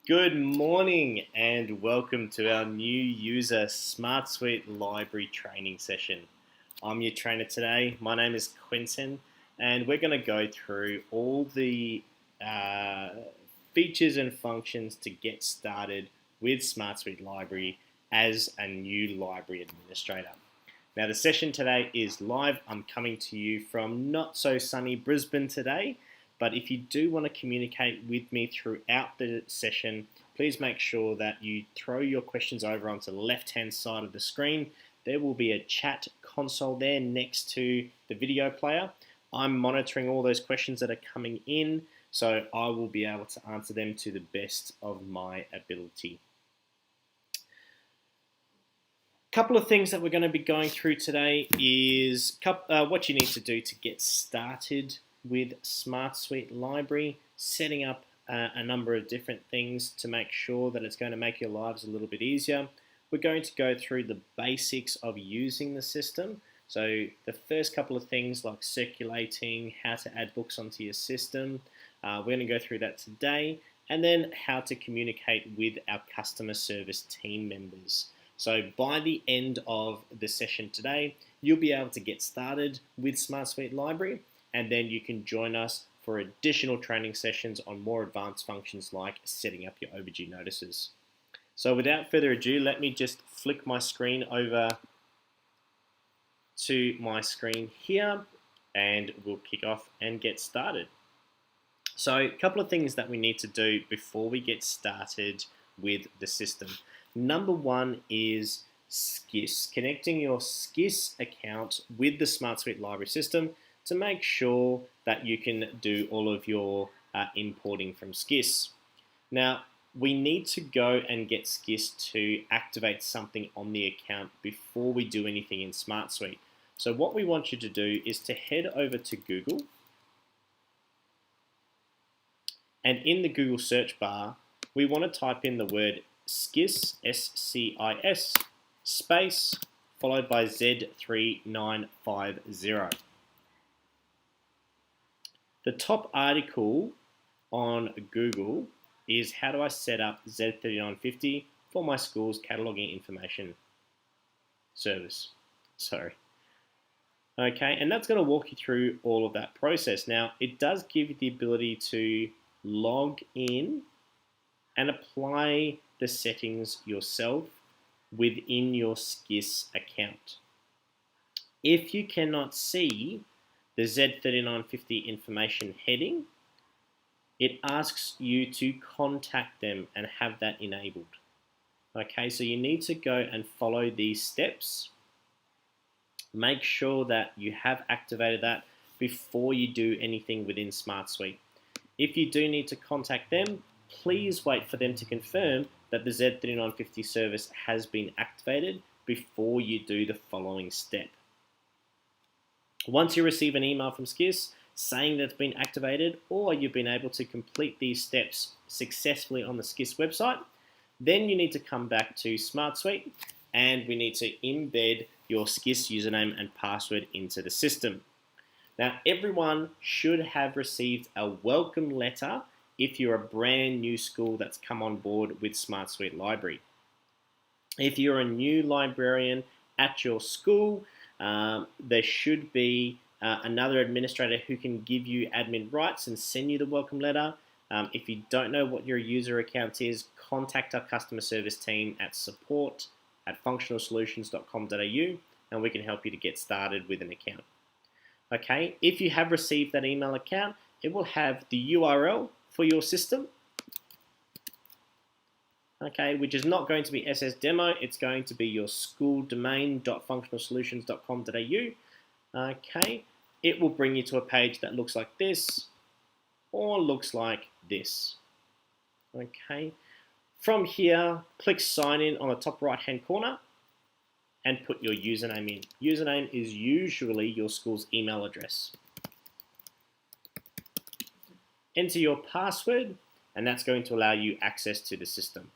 Good morning and welcome to our new user SmartSuite-Library training session. I'm your trainer today. My name is Quentin and we're going to go through all the features and functions to get started with SmartSuite-Library as a new library administrator. Now the session today is live. I'm coming to you from not so sunny Brisbane today. But if you do want to communicate with me throughout the session, please make sure that you throw your questions over onto the left-hand side of the screen. There will be a chat console there next to the video player. I'm monitoring all those questions that are coming in, so I will be able to answer them to the best of my ability. A couple of things that we're going to be going through today is what you need to do to get started with SmartSuite-Library, setting up a number of different things to make sure that it's going to make your lives a little bit easier. We're going to go through the basics of using the system. So the first couple of things like circulating, how to add books onto your system, we're going to go through that today, and then how to communicate with our customer service team members. So by the end of the session today, you'll be able to get started with SmartSuite-Library, and then you can join us for additional training sessions on more advanced functions like setting up your overdue notices. So without further ado, let me just flick my screen over to my screen here and we'll kick off and get started. So a couple of things that we need to do before we get started with the system. Number one is SCIS, connecting your SCIS account with the SmartSuite-Library system to make sure that you can do all of your importing from SCIS. Now, we need to go and get SCIS to activate something on the account before we do anything in SmartSuite. So what we want you to do is to head over to Google, and in the Google search bar, we want to type in the word SCIS, S-C-I-S, space, followed by Z3950. The top article on Google is how do I set up Z3950 for my school's cataloging information service. Okay, and that's going to walk you through all of that process. Now, it does give you the ability to log in and apply the settings yourself within your SCIS account. If you cannot see the Z3950 information heading, it asks you to contact them and have that enabled. Okay, so you need to go and follow these steps. Make sure that you have activated that before you do anything within SmartSuite. If you do need to contact them, please wait for them to confirm that the Z3950 service has been activated before you do the following step. Once you receive an email from SCIS saying that it's been activated or you've been able to complete these steps successfully on the SCIS website, then you need to come back to SmartSuite and we need to embed your SCIS username and password into the system. Now, everyone should have received a welcome letter if you're a brand new school that's come on board with SmartSuite-Library. If you're a new librarian at your school, there should be another administrator who can give you admin rights and send you the welcome letter. If you don't know what your user account is, contact our customer service team at support@functionalsolutions.com.au and we can help you to get started with an account. Okay, if you have received that email account, it will have the URL for your system, okay, which is not going to be ssdemo, it's going to be your school domain.functionalsolutions.com.au. Okay, it will bring you to a page that looks like this or looks like this. Okay, from here, click sign in on the top right hand corner and put your username in. Username is usually your school's email address. Enter your password and that's going to allow you access to the system.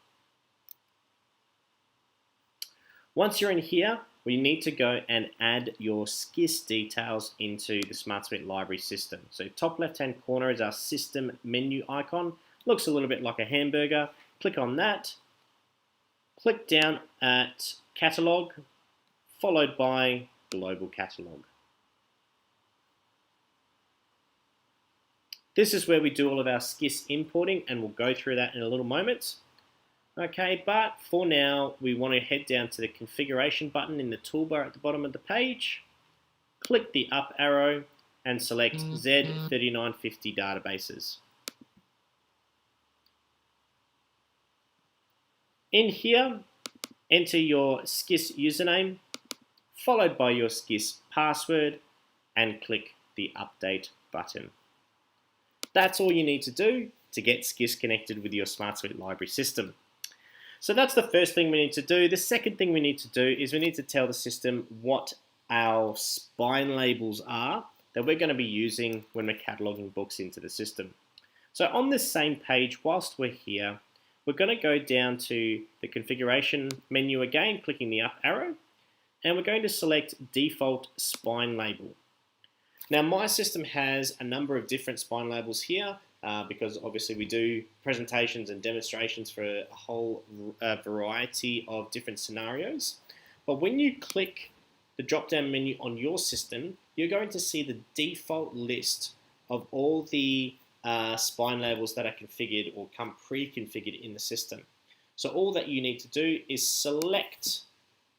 Once you're in here, we need to go and add your SCIS details into the SmartSuite-Library system. So top left-hand corner is our system menu icon. Looks a little bit like a hamburger. Click on that. Click down at Catalog, followed by Global Catalog. This is where we do all of our SCIS importing, and we'll go through that in a little moment. Okay, but for now, we want to head down to the configuration button in the toolbar at the bottom of the page, click the up arrow, and select Z3950 databases. In here, enter your SCIS username, followed by your SCIS password, and click the update button. That's all you need to do to get SCIS connected with your SmartSuite library system. So that's the first thing we need to do. The second thing we need to do is we need to tell the system what our spine labels are that we're going to be using when we're cataloging books into the system. So on this same page, whilst we're here, we're going to go down to the configuration menu again, clicking the up arrow, and we're going to select default spine label. Now my system has a number of different spine labels here because obviously we do presentations and demonstrations for a whole variety of different scenarios. But when you click the drop-down menu on your system, you're going to see the default list of all the spine labels that are configured or come pre-configured in the system. So all that you need to do is select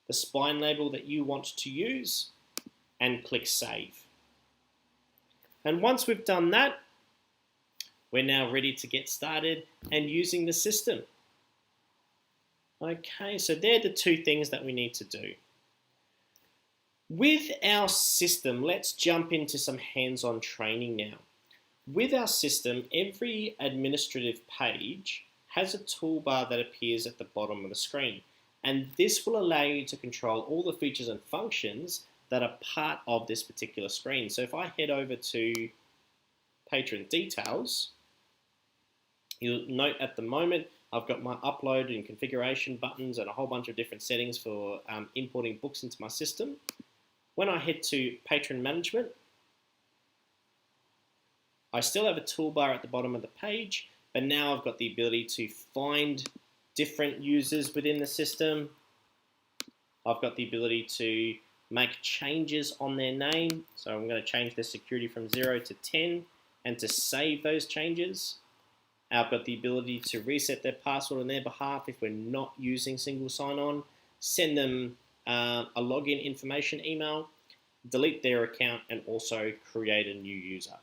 the spine label that you want to use and click Save. And once we've done that, we're now ready to get started and using the system. Okay, so they're the two things that we need to do. With our system, let's jump into some hands-on training now. With our system, every administrative page has a toolbar that appears at the bottom of the screen, and this will allow you to control all the features and functions that are part of this particular screen. So if I head over to Patron Details, you'll note at the moment I've got my upload and configuration buttons and a whole bunch of different settings for importing books into my system. When I head to Patron Management, I still have a toolbar at the bottom of the page, but now I've got the ability to find different users within the system. I've got the ability to make changes on their name. So I'm going to change their security from 0 to 10 and to save those changes. I've got the ability to reset their password on their behalf if we're not using single sign-on, send them a login information email, delete their account, and also create a new user.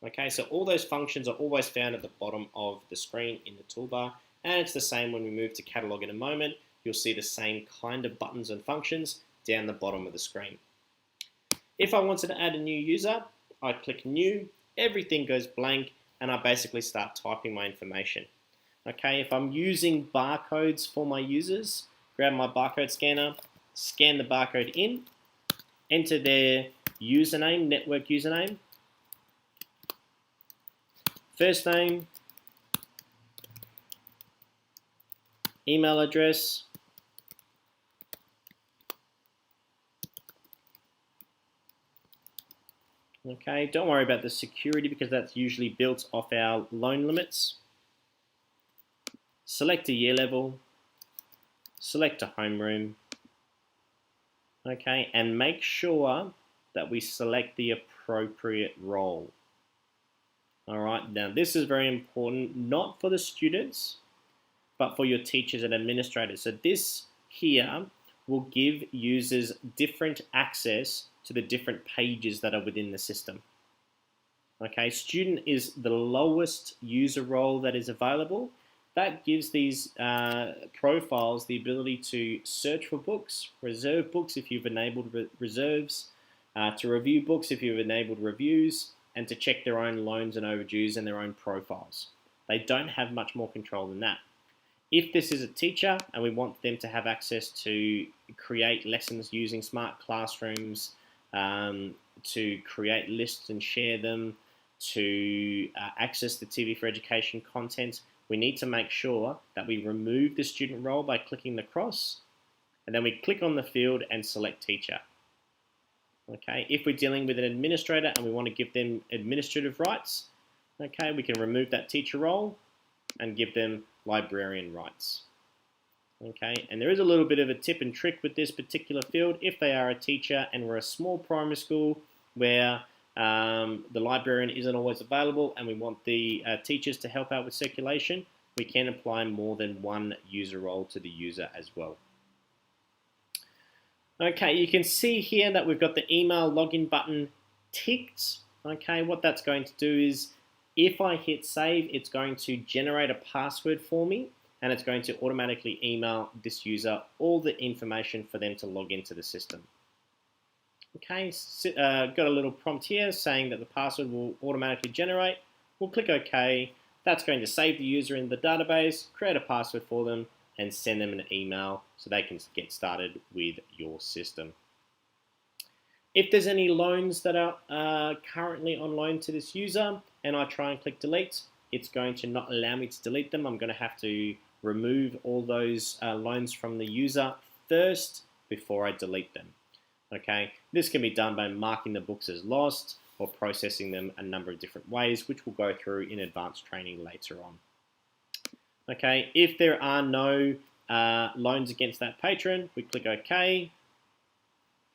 Okay, so all those functions are always found at the bottom of the screen in the toolbar, and it's the same when we move to catalog in a moment. You'll see the same kind of buttons and functions down the bottom of the screen. If I wanted to add a new user, I click New, everything goes blank, and I basically start typing my information. Okay, if I'm using barcodes for my users, grab my barcode scanner, scan the barcode in, enter their username, network username, first name, email address, okay, don't worry about the security because that's usually built off our loan limits. Select a year level, select a homeroom, okay, and make sure that we select the appropriate role. All right, now this is very important, not for the students, but for your teachers and administrators. So this here will give users different access to the different pages that are within the system. Okay, student is the lowest user role that is available. That gives these profiles the ability to search for books, reserve books if you've enabled reserves, to review books if you've enabled reviews, and to check their own loans and overdues and their own profiles. They don't have much more control than that. If this is a teacher and we want them to have access to create lessons using smart classrooms, to create lists and share them, to access the TV4Education content, we need to make sure that we remove the student role by clicking the cross, and then we click on the field and select teacher. Okay, if we're dealing with an administrator and we want to give them administrative rights, okay, we can remove that teacher role, and give them librarian rights. Okay, and there is a little bit of a tip and trick with this particular field. If they are a teacher and we're a small primary school where the librarian isn't always available and we want the teachers to help out with circulation, we can apply more than one user role to the user as well. Okay, you can see here that we've got the email login button ticked. Okay, what that's going to do is if I hit save, it's going to generate a password for me and it's going to automatically email this user all the information for them to log into the system. Okay, got a little prompt here saying that the password will automatically generate. We'll click OK. That's going to save the user in the database, create a password for them, and send them an email so they can get started with your system. If there's any loans that are currently on loan to this user and I try and click delete, it's going to not allow me to delete them. I'm going to have to remove all those loans from the user first before I delete them. Okay, this can be done by marking the books as lost or processing them a number of different ways, which we'll go through in advanced training later on. Okay, if there are no loans against that patron, we click OK,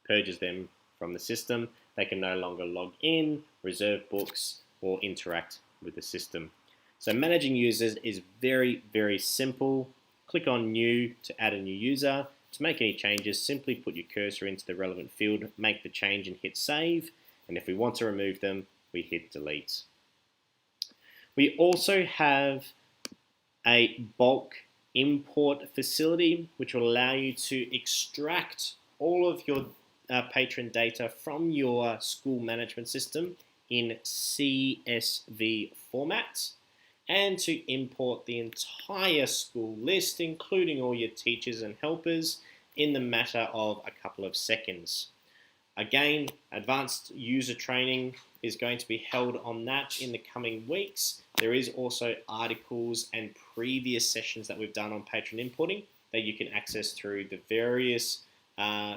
purges them from the system. They can no longer log in, reserve books, or interact with the system. So managing users is very, very simple. Click on New to add a new user. To make any changes, simply put your cursor into the relevant field, make the change and hit save. And if we want to remove them, we hit delete. We also have a bulk import facility, which will allow you to extract all of your patron data from your school management system in CSV format and to import the entire school list, including all your teachers and helpers, in the matter of a couple of seconds. Again, advanced user training is going to be held on that in the coming weeks. There is also articles and previous sessions that we've done on patron importing that you can access through the various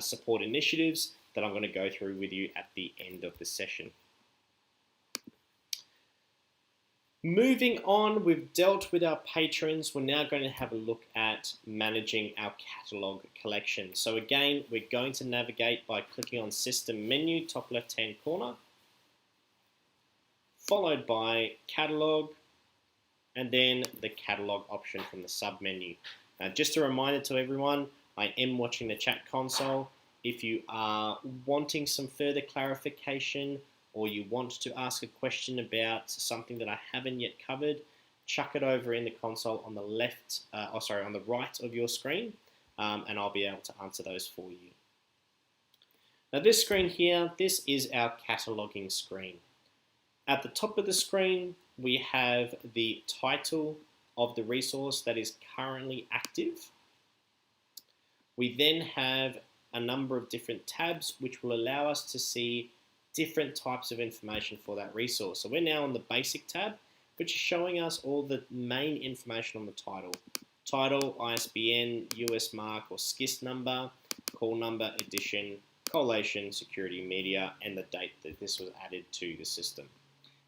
support initiatives that I'm going to go through with you at the end of the session. Moving on, we've dealt with our patrons. We're now going to have a look at managing our catalog collection. So again, we're going to navigate by clicking on System menu, top left-hand corner, followed by Catalog, and then the Catalog option from the sub-menu. Now, just a reminder to everyone, I am watching the chat console. If you are wanting some further clarification or you want to ask a question about something that I haven't yet covered, chuck it over in the console on the left, on the right of your screen, and I'll be able to answer those for you. Now this screen here, this is our cataloging screen. At the top of the screen, we have the title of the resource that is currently active. We then have a number of different tabs which will allow us to see different types of information for that resource. So we're now on the basic tab, which is showing us all the main information on the title. Title, ISBN, US mark or SCIS number, call number, edition, collation, security, media, and the date that this was added to the system.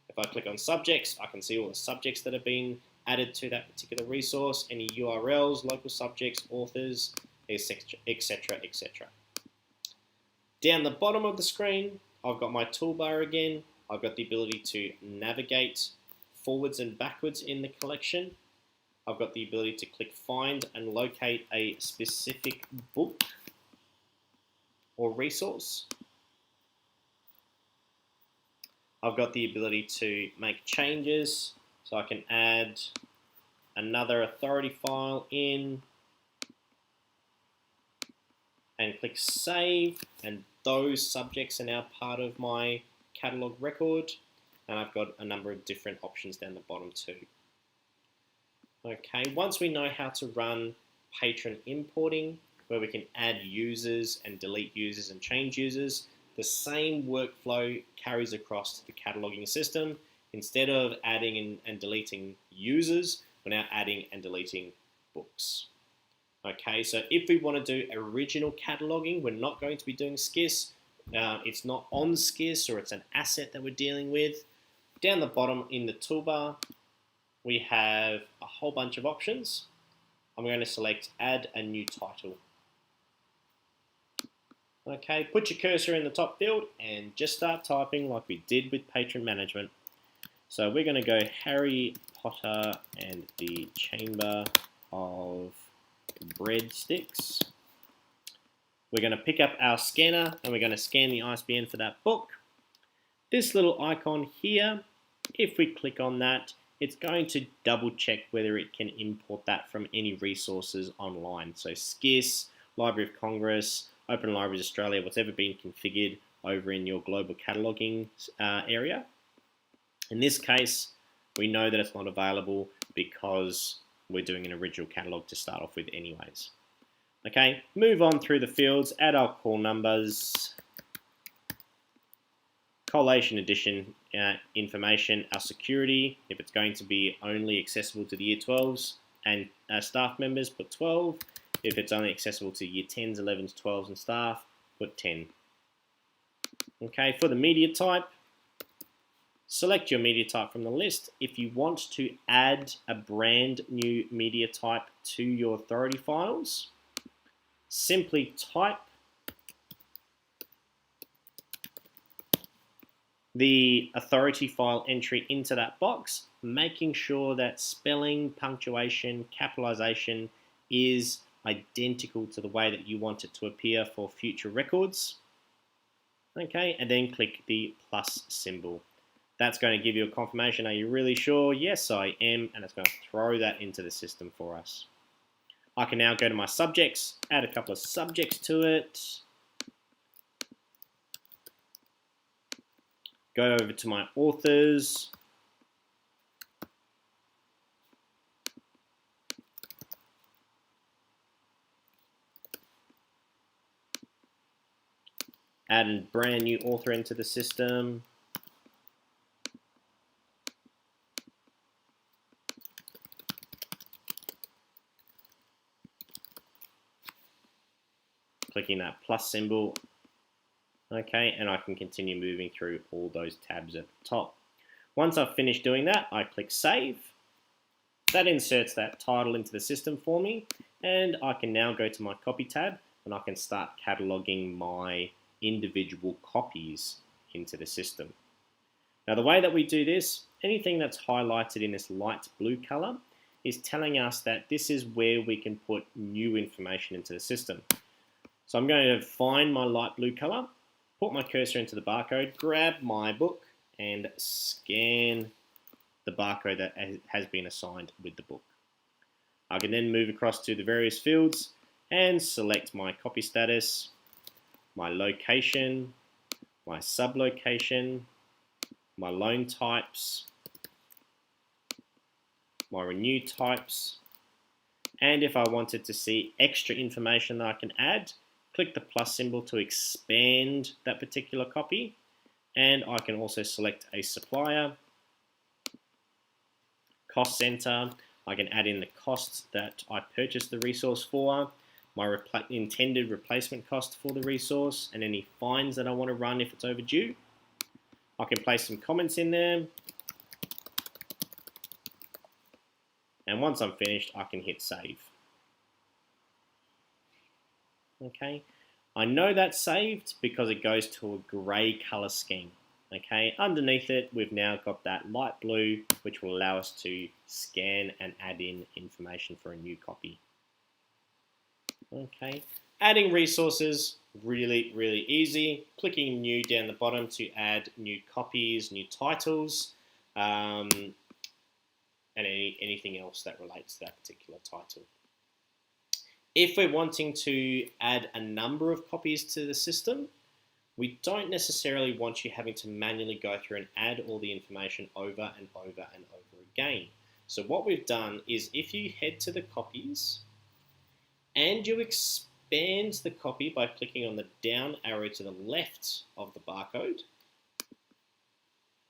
If I click on subjects, I can see all the subjects that have been added to that particular resource, any URLs, local subjects, authors, etc., etc. Down the bottom of the screen, I've got my toolbar again. I've got the ability to navigate forwards and backwards in the collection. I've got the ability to click find and locate a specific book or resource. I've got the ability to make changes, so I can add another authority file in and click save, and those subjects are now part of my catalog record, and I've got a number of different options down the bottom too. Okay, once we know how to run patron importing, where we can add users and delete users and change users, the same workflow carries across to the cataloging system. Instead of adding and deleting users, we're now adding and deleting books. Okay, so if we want to do original cataloging, we're not going to be doing SCIS. It's not on SCIS, or it's an asset that we're dealing with. Down the bottom in the toolbar, we have a whole bunch of options. I'm going to select Add a New Title. Okay, put your cursor in the top field and just start typing like we did with Patron Management. So we're going to go Harry Potter and the Chamber of Breadsticks. We're going to pick up our scanner and we're going to scan the ISBN for that book. This little icon here, if we click on that, it's going to double check whether it can import that from any resources online. So SCIS, Library of Congress, Open Libraries Australia, what's ever been configured over in your global cataloging area. In this case, we know that it's not available because we're doing an original catalog to start off with anyways. Okay, move on through the fields, add our call numbers, collation edition information, our security, if it's going to be only accessible to the Year 12s and staff members, put 12. If it's only accessible to Year 10s, 11s, 12s and staff, put 10. Okay, for the media type, select your media type from the list. If you want to add a brand new media type to your authority files, simply type the authority file entry into that box, making sure that spelling, punctuation, capitalization is identical to the way that you want it to appear for future records. Okay, and then click the plus symbol. That's going to give you a confirmation. Are you really sure? Yes, I am, and it's going to throw that into the system for us. I can now go to my subjects, add a couple of subjects to it. Go over to my authors. Add a brand new author into the system. Clicking that plus symbol. Okay, and I can continue moving through all those tabs at the top. Once I've finished doing that, I click Save. That inserts that title into the system for me, and I can now go to my Copy tab, and I can start cataloging my individual copies into the system. Now, the way that we do this, anything that's highlighted in this light blue color is telling us that this is where we can put new information into the system. So I'm going to find my light blue color, put my cursor into the barcode, grab my book, and scan the barcode that has been assigned with the book. I can then move across to the various fields and select my copy status, my location, my sublocation, my loan types, my renew types, and if I wanted to see extra information that I can add, click the plus symbol to expand that particular copy, and I can also select a supplier, cost center. I can add in the costs that I purchased the resource for, my intended replacement cost for the resource, and any fines that I want to run if it's overdue. I can place some comments in there, and once I'm finished, I can hit save. Okay, I know that's saved because it goes to a grey color scheme. Okay, underneath it, we've now got that light blue, which will allow us to scan and add in information for a new copy. Okay, adding resources, really, really easy. Clicking new down the bottom to add new copies, new titles, and anything else that relates to that particular title. If we're wanting to add a number of copies to the system, we don't necessarily want you having to manually go through and add all the information over and over and over again. So what we've done is if you head to the copies and you expand the copy by clicking on the down arrow to the left of the barcode,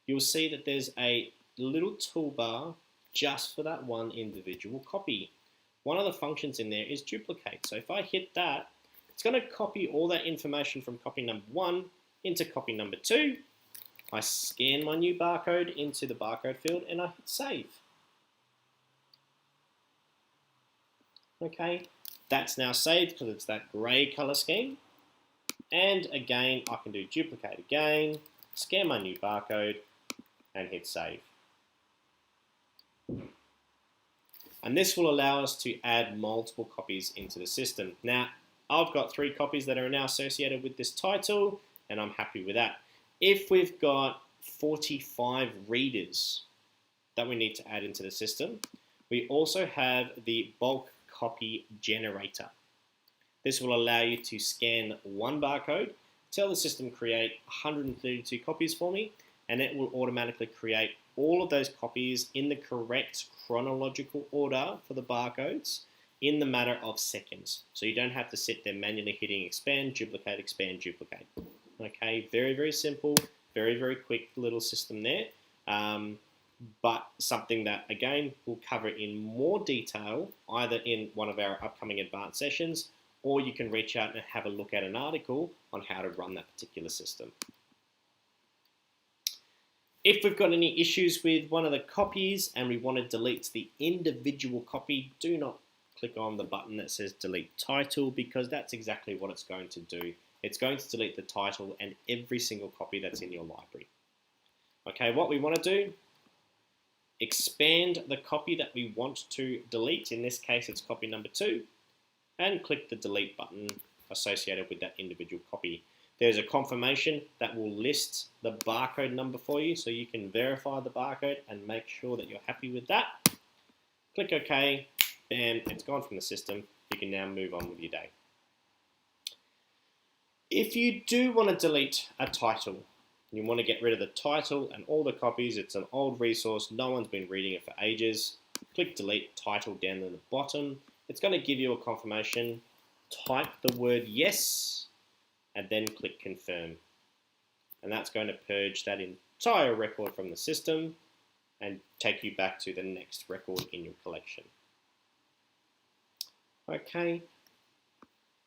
you'll see that there's a little toolbar just for that one individual copy. One of the functions in there is duplicate. So if I hit that, it's going to copy all that information from copy number 1 into copy number 2. I scan my new barcode into the barcode field and I hit save. Okay, that's now saved because it's that grey colour scheme. And again, I can do duplicate again, scan my new barcode, and hit save. And this will allow us to add multiple copies into the system. Now, I've got 3 copies that are now associated with this title, and I'm happy with that. If we've got 45 readers that we need to add into the system, we also have the bulk copy generator. This will allow you to scan one barcode, tell the system create 132 copies for me, and it will automatically create all of those copies in the correct chronological order for the barcodes in the matter of seconds. So you don't have to sit there manually hitting expand, duplicate, expand, duplicate. Okay, very, very simple, very, very quick little system there. But something that, again, we'll cover in more detail either in one of our upcoming advanced sessions, or you can reach out and have a look at an article on how to run that particular system. If we've got any issues with one of the copies and we want to delete the individual copy, do not click on the button that says delete title, because that's exactly what it's going to do. It's going to delete the title and every single copy that's in your library. Okay, what we want to do, expand the copy that we want to delete. In this case, it's copy number 2, and click the delete button associated with that individual copy. There's a confirmation that will list the barcode number for you, so you can verify the barcode and make sure that you're happy with that. Click OK, and it's gone from the system. You can now move on with your day. If you do want to delete a title, you want to get rid of the title and all the copies, it's an old resource, no one's been reading it for ages, click delete title down at the bottom. It's going to give you a confirmation. Type the word yes and then click confirm. And that's going to purge that entire record from the system and take you back to the next record in your collection. Okay.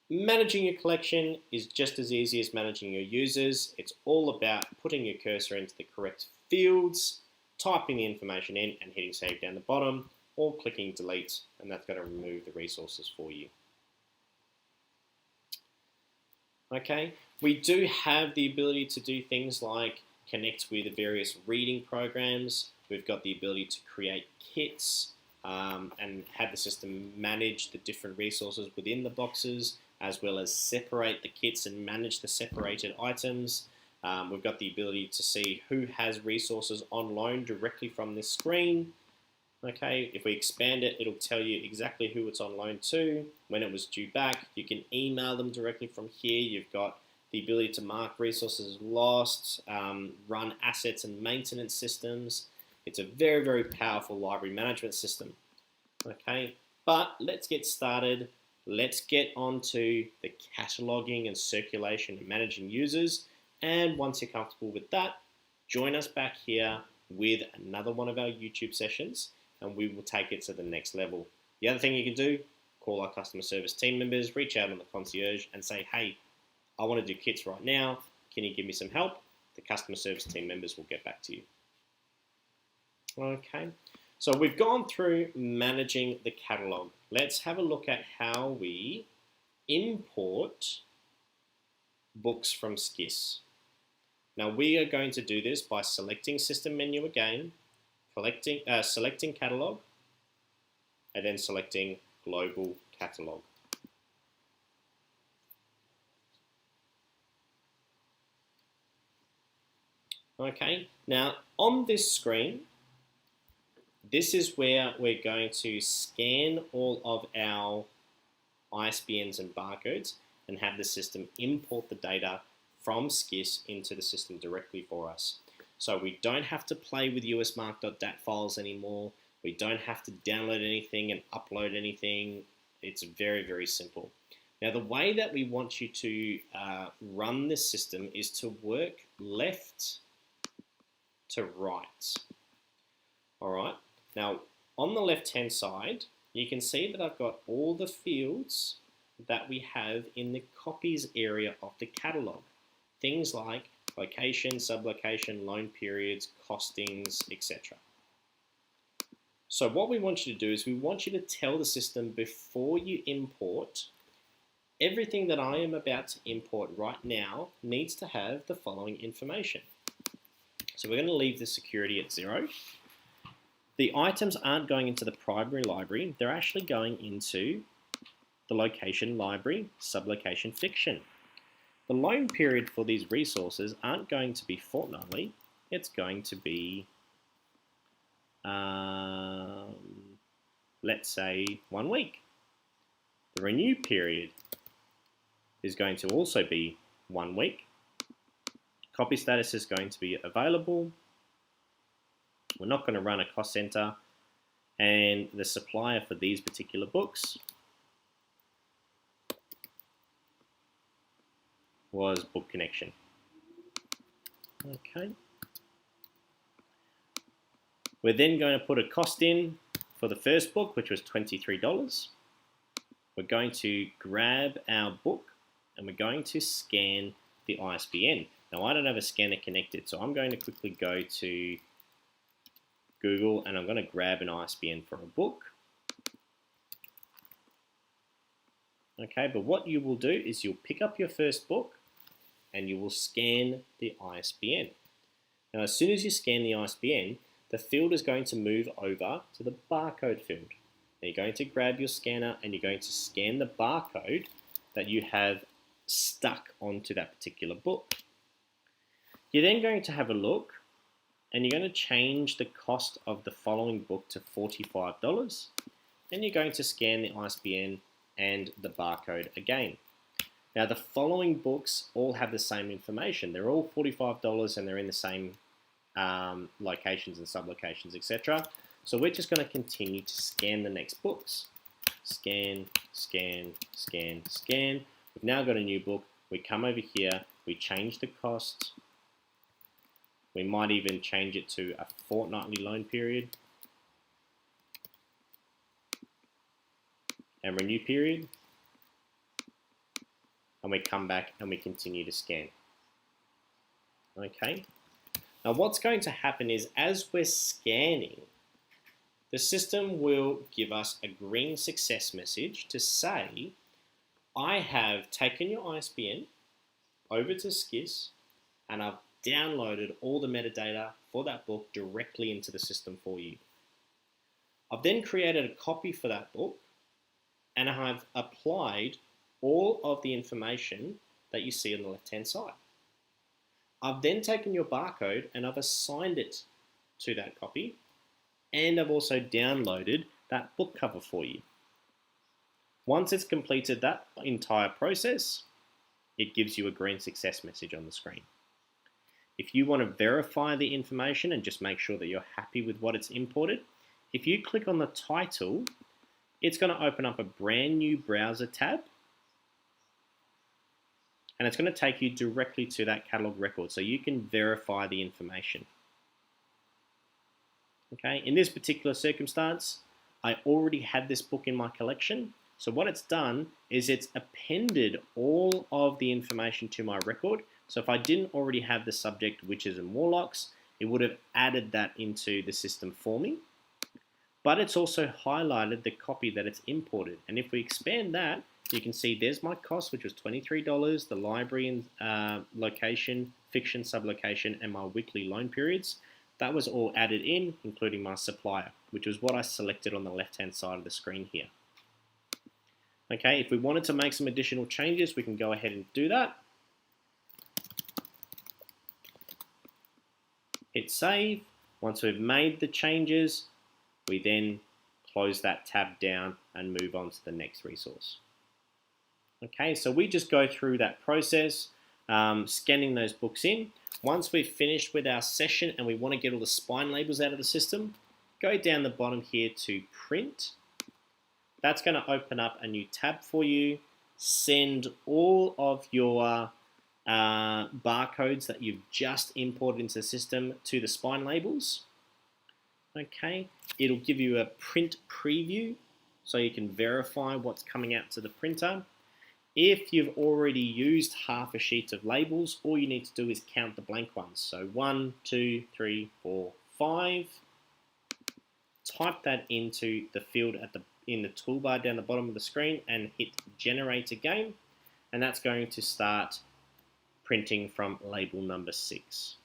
Managing your collection is just as easy as managing your users. It's all about putting your cursor into the correct fields, typing the information in and hitting save down the bottom, or clicking delete, and that's going to remove the resources for you. Okay, we do have the ability to do things like connect with the various reading programs. We've got the ability to create kits and have the system manage the different resources within the boxes, as well as separate the kits and manage the separated items. We've got the ability to see who has resources on loan directly from this screen. Okay, if we expand it, it'll tell you exactly who it's on loan to, when it was due back. You can email them directly from here. You've got the ability to mark resources as lost, run assets and maintenance systems. It's a very, very powerful library management system. Okay, but let's get started. Let's get on to the cataloging and circulation and managing users. And once you're comfortable with that, join us back here with another one of our YouTube sessions, and we will take it to the next level. The other thing you can do, call our customer service team members, reach out on the concierge and say, hey, I want to do kits right now. Can you give me some help? The customer service team members will get back to you. Okay, so we've gone through managing the catalog. Let's have a look at how we import books from SCIS. Now we are going to do this by selecting System Menu again, selecting Catalog, and then selecting Global Catalog. Okay, now on this screen, this is where we're going to scan all of our ISBNs and barcodes and have the system import the data from SCIS into the system directly for us. So we don't have to play with usmark.dat files anymore. We don't have to download anything and upload anything. It's very, very simple. Now the way that we want you to run this system is to work left to right. All right. Now on the left-hand side, you can see that I've got all the fields that we have in the copies area of the catalog. Things like location, sublocation, loan periods, costings, etc. So what we want you to do is we want you to tell the system before you import, everything that I am about to import right now needs to have the following information. So we're going to leave the security at 0. The items aren't going into the primary library, they're actually going into the location library, sublocation fiction. The loan period for these resources aren't going to be fortnightly, it's going to be, let's say, 1 week. The renew period is going to also be 1 week. Copy status is going to be available. We're not going to run a cost center, and the supplier for these particular books was Book Connection. Okay. We're then going to put a cost in for the first book, which was $23. We're going to grab our book and we're going to scan the ISBN. Now I don't have a scanner connected, so I'm going to quickly go to Google and I'm going to grab an ISBN for a book. Okay, but what you will do is you'll pick up your first book and you will scan the ISBN. Now as soon as you scan the ISBN, the field is going to move over to the barcode field. Now you're going to grab your scanner and you're going to scan the barcode that you have stuck onto that particular book. You're then going to have a look and you're going to change the cost of the following book to $45, and you're going to scan the ISBN and the barcode again. Now the following books all have the same information. They're all $45 and they're in the same locations and sublocations, etc. So we're just going to continue to scan the next books. Scan, scan, scan, scan. We've now got a new book. We come over here, we change the cost. We might even change it to a fortnightly loan period. And renew period. And we come back and we continue to scan. Okay. Now what's going to happen is as we're scanning, the system will give us a green success message to say, I have taken your ISBN over to SCIS and I've downloaded all the metadata for that book directly into the system for you. I've then created a copy for that book and I've applied all of the information that you see on the left-hand side. I've then taken your barcode and I've assigned it to that copy, and I've also downloaded that book cover for you. Once it's completed that entire process, it gives you a green success message on the screen. If you want to verify the information and just make sure that you're happy with what it's imported, if you click on the title, it's going to open up a brand new browser tab, and it's going to take you directly to that catalog record so you can verify the information. Okay, in this particular circumstance, I already had this book in my collection. So what it's done is it's appended all of the information to my record. So if I didn't already have the subject witches and warlocks, it would have added that into the system for me. But it's also highlighted the copy that it's imported. And if we expand that, you can see there's my cost, which was $23, the library and location, fiction sublocation, and my weekly loan periods. That was all added in, including my supplier, which was what I selected on the left-hand side of the screen here. Okay, if we wanted to make some additional changes, we can go ahead and do that. Hit save. Once we've made the changes, we then close that tab down and move on to the next resource. Okay, so we just go through that process, scanning those books in. Once we've finished with our session and we want to get all the spine labels out of the system, go down the bottom here to print. That's going to open up a new tab for you. Send all of your barcodes that you've just imported into the system to the spine labels. Okay, it'll give you a print preview so you can verify what's coming out to the printer. If you've already used half a sheet of labels, all you need to do is count the blank ones. So 1, 2, 3, 4, 5. type that into the field in the toolbar down the bottom of the screen and hit generate again, and that's going to start printing from label number 6.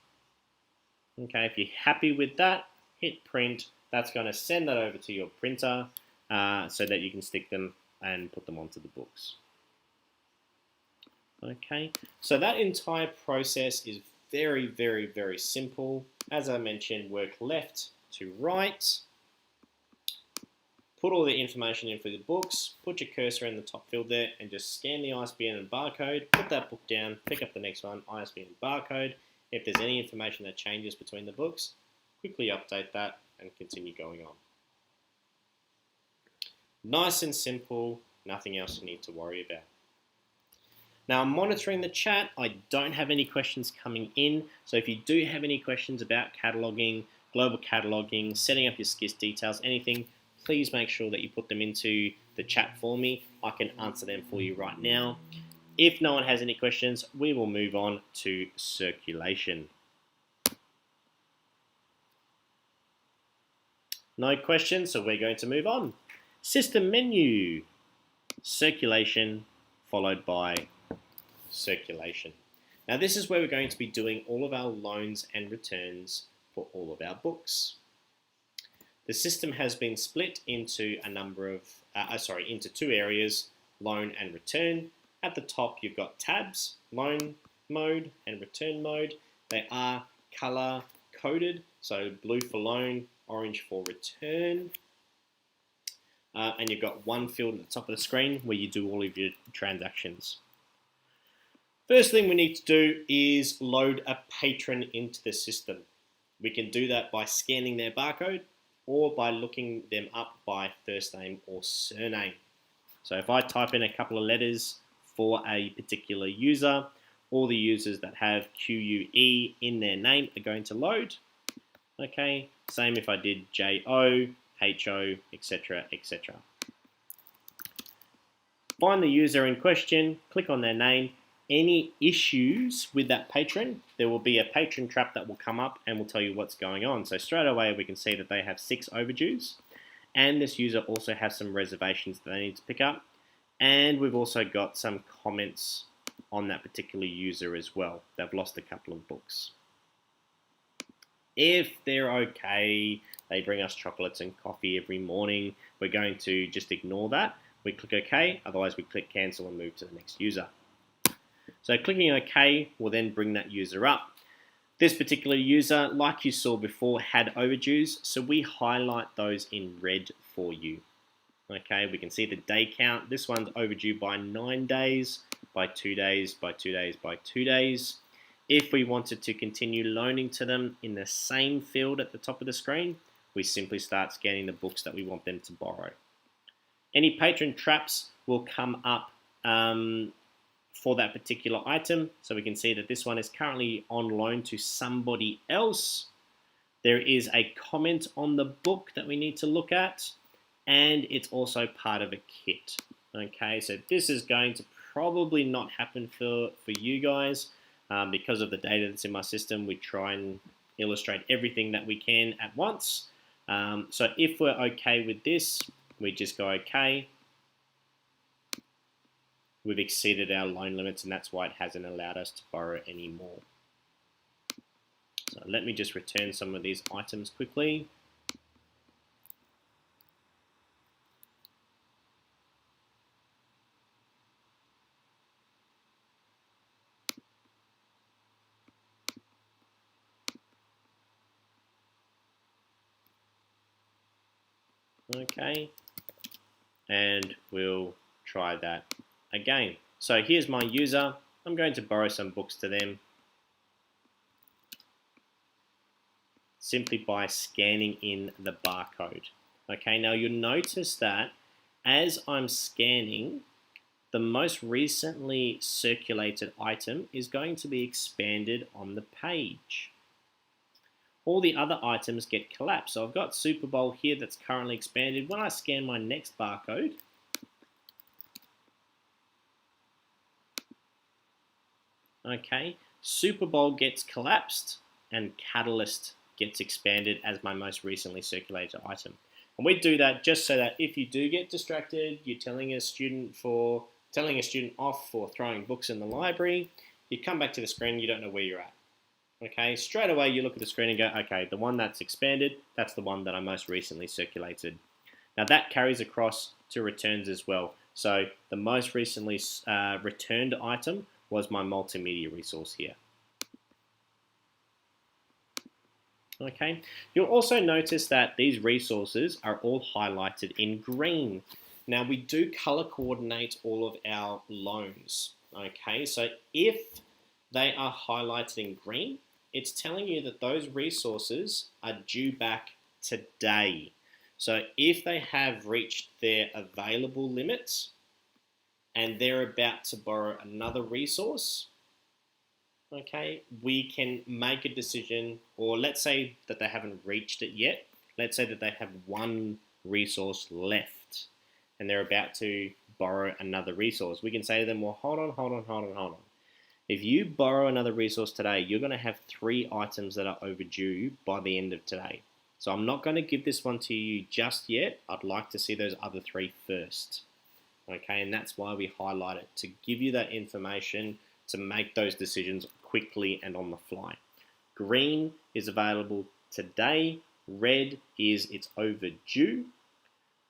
Okay, if you're happy with that, hit print. That's going to send that over to your printer so that you can stick them and put them onto the books. Okay, so that entire process is very, very, very simple. As I mentioned, work left to right. Put all the information in for the books, put your cursor in the top field there, and just scan the ISBN and barcode, put that book down, pick up the next one, ISBN and barcode. If there's any information that changes between the books, quickly update that and continue going on. Nice and simple, nothing else you need to worry about. Now I'm monitoring the chat. I don't have any questions coming in, so if you do have any questions about cataloging, global cataloging, setting up your SCIS details, anything, please make sure that you put them into the chat for me. I can answer them for you right now. If no one has any questions, we will move on to circulation. No questions, so we're going to move on. System menu, circulation, followed by circulation. Now this is where we're going to be doing all of our loans and returns for all of our books. The system has been split into into 2 areas, loan and return. At the top you've got tabs, loan mode and return mode. They are color coded, so blue for loan, orange for return. And you've got one field at the top of the screen where you do all of your transactions. First thing we need to do is load a patron into the system. We can do that by scanning their barcode or by looking them up by first name or surname. So if I type in a couple of letters for a particular user, all the users that have QUE in their name are going to load. Okay, same if I did JO, HO, etc., etc. Find the user in question, click on their name. Any issues with that patron, there will be a patron trap that will come up and will tell you what's going on. So straight away we can see that they have 6 overdues, and this user also has some reservations that they need to pick up, and we've also got some comments on that particular user as well. They've lost a couple of books. If they're okay, they bring us chocolates and coffee every morning, we're going to just ignore that. We click OK, otherwise we click cancel and move to the next user. So clicking OK will then bring that user up. This particular user, like you saw before, had overdues, so we highlight those in red for you. Okay, we can see the day count. This one's overdue by 9 days, by 2 days, by 2 days, by 2 days. If we wanted to continue loaning to them in the same field at the top of the screen, we simply start scanning the books that we want them to borrow. Any patron traps will come up for that particular item. So we can see that this one is currently on loan to somebody else. There is a comment on the book that we need to look at, and it's also part of a kit. Okay, so this is going to probably not happen for you guys because of the data that's in my system. We try and illustrate everything that we can at once. So if we're okay with this, we just go okay. We've exceeded our loan limits, and that's why it hasn't allowed us to borrow any more. So let me just return some of these items quickly. Okay, and we'll try that again. So here's my user. I'm going to borrow some books to them simply by scanning in the barcode. Okay, now you'll notice that as I'm scanning, the most recently circulated item is going to be expanded on the page. All the other items get collapsed. So I've got Super Bowl here that's currently expanded. When I scan my next barcode, okay, Super Bowl gets collapsed and Catalyst gets expanded as my most recently circulated item. And we do that just so that if you do get distracted, you're telling a student off for throwing books in the library, you come back to the screen, you don't know where you're at. Okay, straight away you look at the screen and go, okay, the one that's expanded, that's the one that I most recently circulated. Now that carries across to returns as well. So the most recently returned item was my multimedia resource here. Okay, you'll also notice that these resources are all highlighted in green. Now we do color coordinate all of our loans. Okay, so if they are highlighted in green, it's telling you that those resources are due back today. So if they have reached their available limits and they're about to borrow another resource, okay, we can make a decision, or let's say that they haven't reached it yet. Let's say that they have one resource left and they're about to borrow another resource. We can say to them, well, hold on. If you borrow another resource today, you're going to have 3 items that are overdue by the end of today. So I'm not going to give this one to you just yet. I'd like to see those other 3 first. Okay, and that's why we highlight it, to give you that information to make those decisions quickly and on the fly. Green is available today. Red is it's overdue.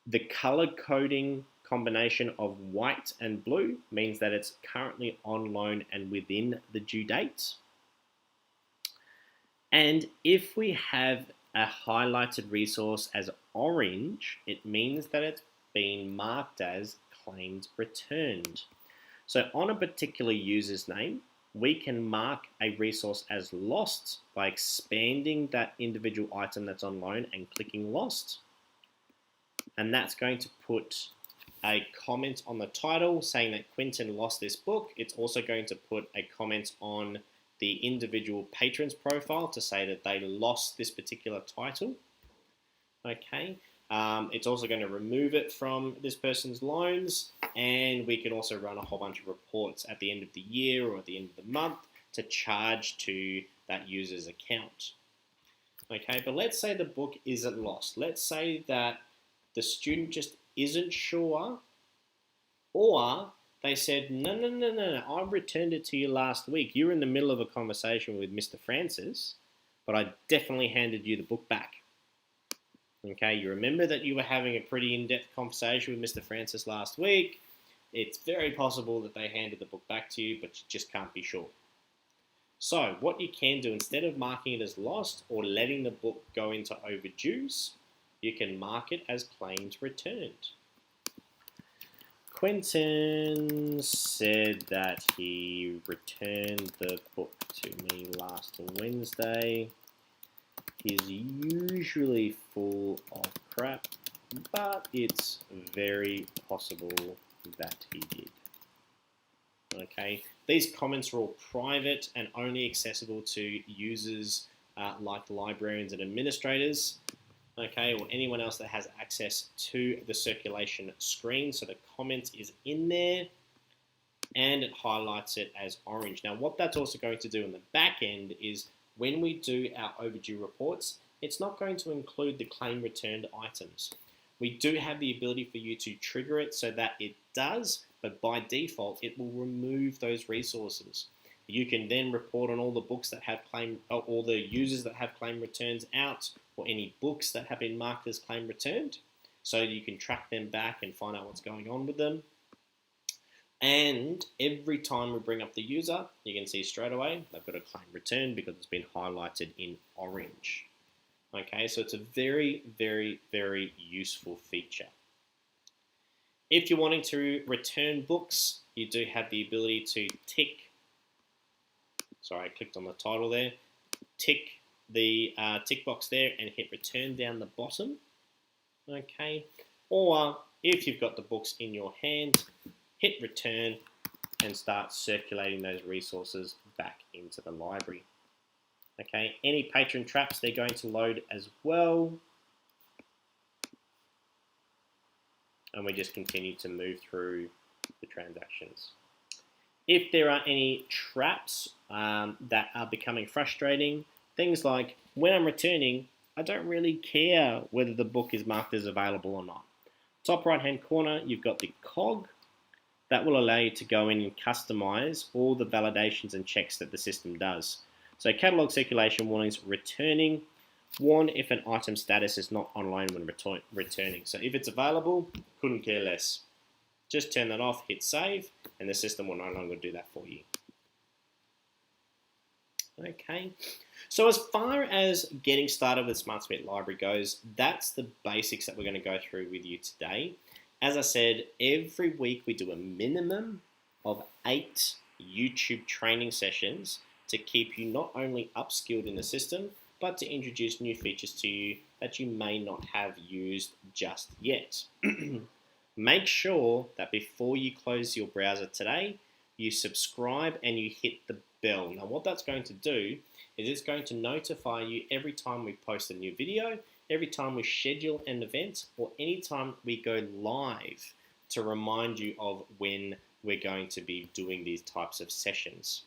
The color coding combination of white and blue means that it's currently on loan and within the due date. And if we have a highlighted resource as orange, it means that it's been marked as claimed returned. So on a particular user's name, we can mark a resource as lost by expanding that individual item that's on loan and clicking lost. And that's going to put a comment on the title saying that Quentin lost this book. It's also going to put a comment on the individual patron's profile to say that they lost this particular title. Okay, it's also going to remove it from this person's loans, and we can also run a whole bunch of reports at the end of the year or at the end of the month to charge to that user's account. Okay, but let's say the book isn't lost. Let's say that the student just isn't sure, or they said, no, I returned it to you last week. You were in the middle of a conversation with Mr. Francis, but I definitely handed you the book back. Okay, you remember that you were having a pretty in-depth conversation with Mr. Francis last week. It's very possible that they handed the book back to you, but you just can't be sure. So what you can do, instead of marking it as lost or letting the book go into overdues, you can mark it as claims returned. Quentin said that he returned the book to me last Wednesday. He's usually full of crap, but it's very possible that he did. Okay, these comments are all private and only accessible to users like librarians and administrators. Okay, or anyone else that has access to the circulation screen. So the comment is in there and it highlights it as orange. Now what that's also going to do in the back end is when we do our overdue reports, it's not going to include the claim returned items. We do have the ability for you to trigger it so that it does, but by default it will remove those resources. You can then report on all the books that have all the users that have claim returns out, or any books that have been marked as claim returned, so you can track them back and find out what's going on with them. And every time we bring up the user, you can see straight away they've got a claim return because it's been highlighted in orange. Okay, so it's a very, very, very useful feature. If you're wanting to return books, you do have the ability to tick. Sorry, I clicked on the title there. Tick the tick box there and hit return down the bottom. Okay, or if you've got the books in your hand, hit return and start circulating those resources back into the library. Okay, any Patron Traps, they're going to load as well. And we just continue to move through the transactions. If there are any traps that are becoming frustrating, things like when I'm returning, I don't really care whether the book is marked as available or not. Top right hand corner, you've got the cog. That will allow you to go in and customize all the validations and checks that the system does. So catalog circulation warnings returning, warn if an item status is not online when returning. So if it's available, couldn't care less. Just turn that off, hit save, and the system will no longer do that for you. Okay, so as far as getting started with SmartSuite-Library goes, that's the basics that we're going to go through with you today. As I said, every week we do a minimum of 8 YouTube training sessions to keep you not only upskilled in the system, but to introduce new features to you that you may not have used just yet. Make sure that before you close your browser today, you subscribe and you hit the bell. Now what that's going to do is it's going to notify you every time we post a new video, every time we schedule an event, or anytime we go live to remind you of when we're going to be doing these types of sessions.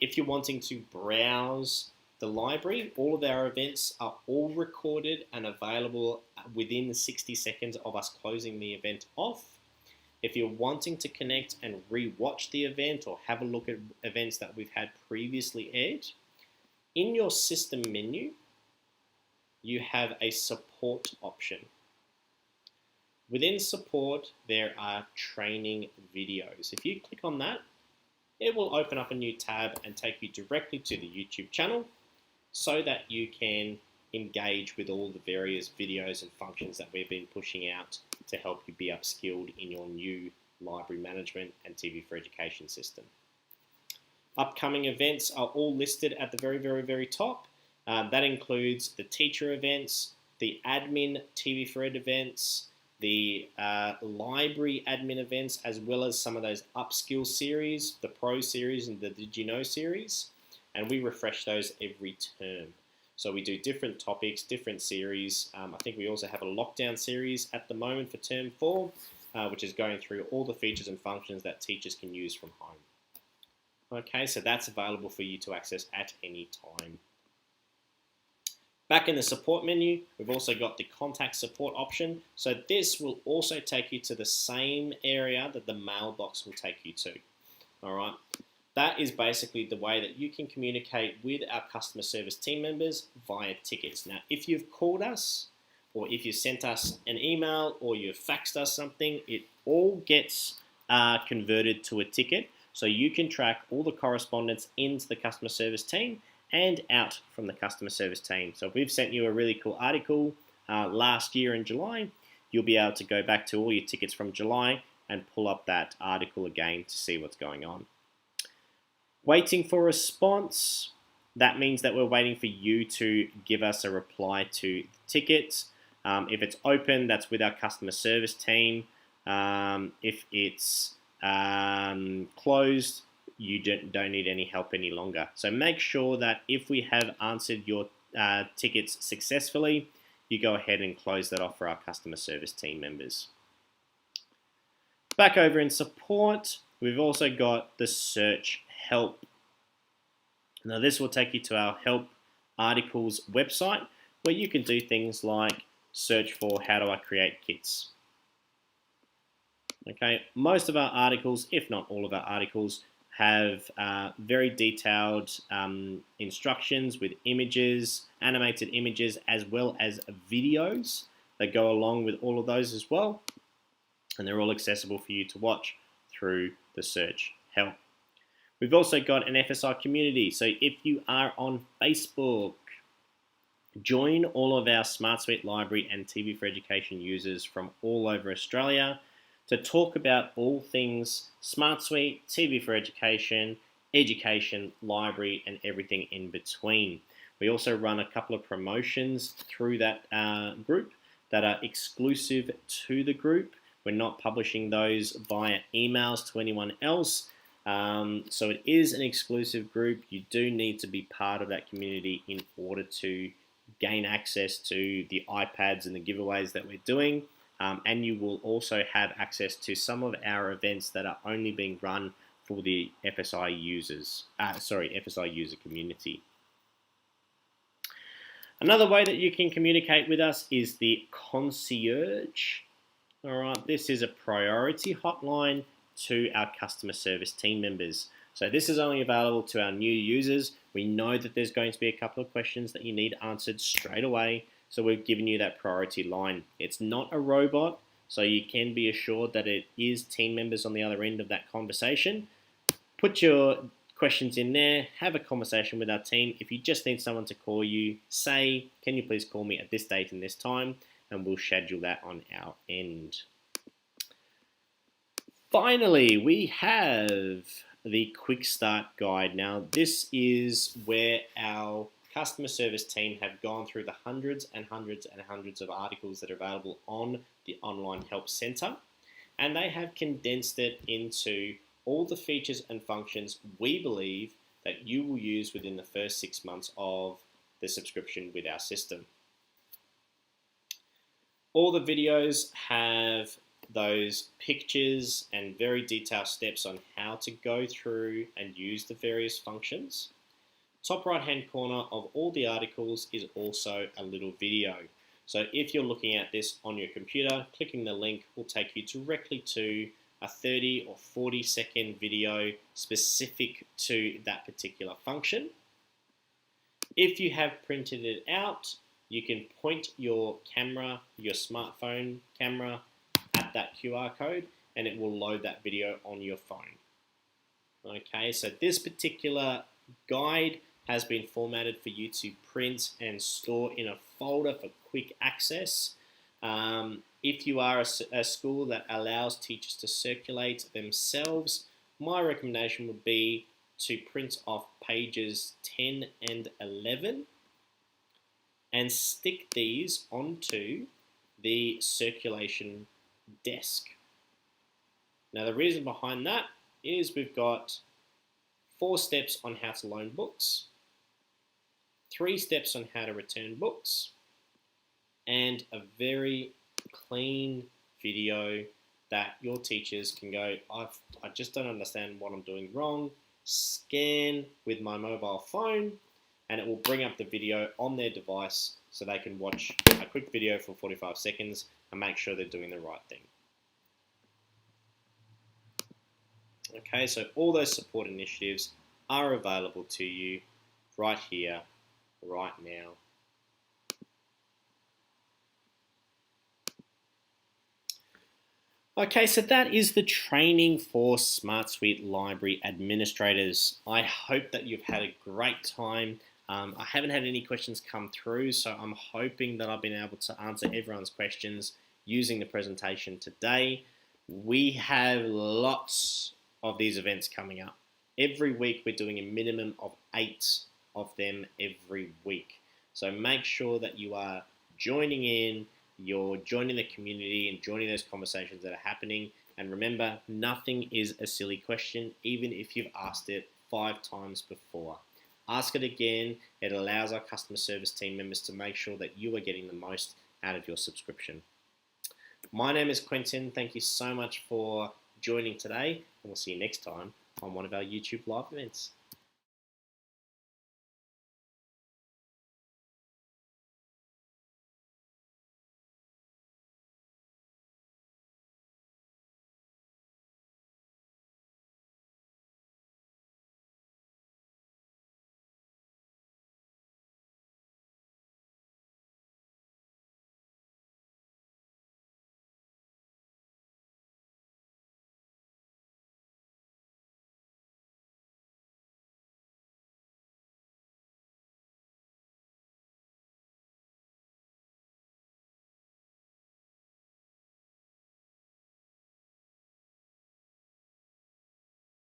If you're wanting to browse the library, all of our events are all recorded and available within 60 seconds of us closing the event off. If you're wanting to connect and re-watch the event or have a look at events that we've had previously aired, in your system menu, you have a support option. Within support, there are training videos. If you click on that, it will open up a new tab and take you directly to the YouTube channel so that you can engage with all the various videos and functions that we've been pushing out to help you be upskilled in your new library management and TV4Education system. Upcoming events are all listed at the very top. That includes the teacher events, the admin TV4Ed events, the library admin events, as well as some of those upskill series, the Pro series and the Did You Know series, and we refresh those every term. So we do different topics, different series. I think we also have a lockdown series at the moment for term 4, which is going through all the features and functions that teachers can use from home. Okay, so that's available for you to access at any time. Back in the support menu, we've also got the contact support option. So this will also take you to the same area that the mailbox will take you to. All right. That is basically the way that you can communicate with our customer service team members via tickets. Now, if you've called us, or if you sent us an email, or you've faxed us something, it all gets converted to a ticket. So you can track all the correspondence into the customer service team and out from the customer service team. So if we've sent you a really cool article last year in July, you'll be able to go back to all your tickets from July and pull up that article again to see what's going on. Waiting for response, that means that we're waiting for you to give us a reply to the ticket. If it's open, that's with our customer service team. If it's closed, you don't need any help any longer. So make sure that if we have answered your tickets successfully, you go ahead and close that off for our customer service team members. Back over in support, we've also got the search help. Now this will take you to our help articles website where you can do things like search for how do I create kits. Okay, most of our articles, if not all of our articles, have very detailed instructions with images, animated images, as well as videos that go along with all of those as well. And they're all accessible for you to watch through the search help. We've also got an FSI community. So if you are on Facebook, join all of our SmartSuite-Library and TV4Education users from all over Australia to talk about all things SmartSuite, TV4Education, education, library, and everything in between. We also run a couple of promotions through that group that are exclusive to the group. We're not publishing those via emails to anyone else. So it is an exclusive group. You do need to be part of that community in order to gain access to the iPads and the giveaways that we're doing. And you will also have access to some of our events that are only being run for the FSI users, FSI user community. Another way that you can communicate with us is the Concierge. All right, this is a priority hotline to our customer service team members. So this is only available to our new users. We know that there's going to be a couple of questions that you need answered straight away, so we've given you that priority line. It's not a robot, so you can be assured that it is team members on the other end of that conversation. Put your questions in there, have a conversation with our team. If you just need someone to call you, say, can you please call me at this date and this time, and we'll schedule that on our end. Finally, we have the Quick Start Guide. Now, this is where our customer service team have gone through the hundreds and hundreds and hundreds of articles that are available on the Online Help Center, and they have condensed it into all the features and functions we believe that you will use within the first 6 months of the subscription with our system. All the videos have those pictures and very detailed steps on how to go through and use the various functions. Top right hand corner of all the articles is also a little video. So if you're looking at this on your computer, clicking the link will take you directly to a 30 or 40-second video specific to that particular function. If you have printed it out, you can point your camera, your smartphone camera, at that QR code and it will load that video on your phone. Okay, so this particular guide has been formatted for you to print and store in a folder for quick access. If you are a school that allows teachers to circulate themselves, my recommendation would be to print off pages 10 and 11 and stick these onto the circulation desk. Now the reason behind that is we've got 4 steps on how to loan books, 3 steps on how to return books, and a very clean video that your teachers can go, I just don't understand what I'm doing wrong, scan with my mobile phone, and it will bring up the video on their device so they can watch a quick video for 45 seconds and make sure they're doing the right thing. Okay, so all those support initiatives are available to you right here, right now. Okay, so that is the training for SmartSuite Library administrators. I hope that you've had a great time. I haven't had any questions come through, so I'm hoping that I've been able to answer everyone's questions using the presentation today. We have lots of these events coming up. Every week we're doing a minimum of 8 of them every week. So make sure that you are joining in, you're joining the community and joining those conversations that are happening. And remember, nothing is a silly question, even if you've asked it 5 times before. Ask it again. It allows our customer service team members to make sure that you are getting the most out of your subscription. My name is Quentin. Thank you so much for joining today, and we'll see you next time on one of our YouTube live events.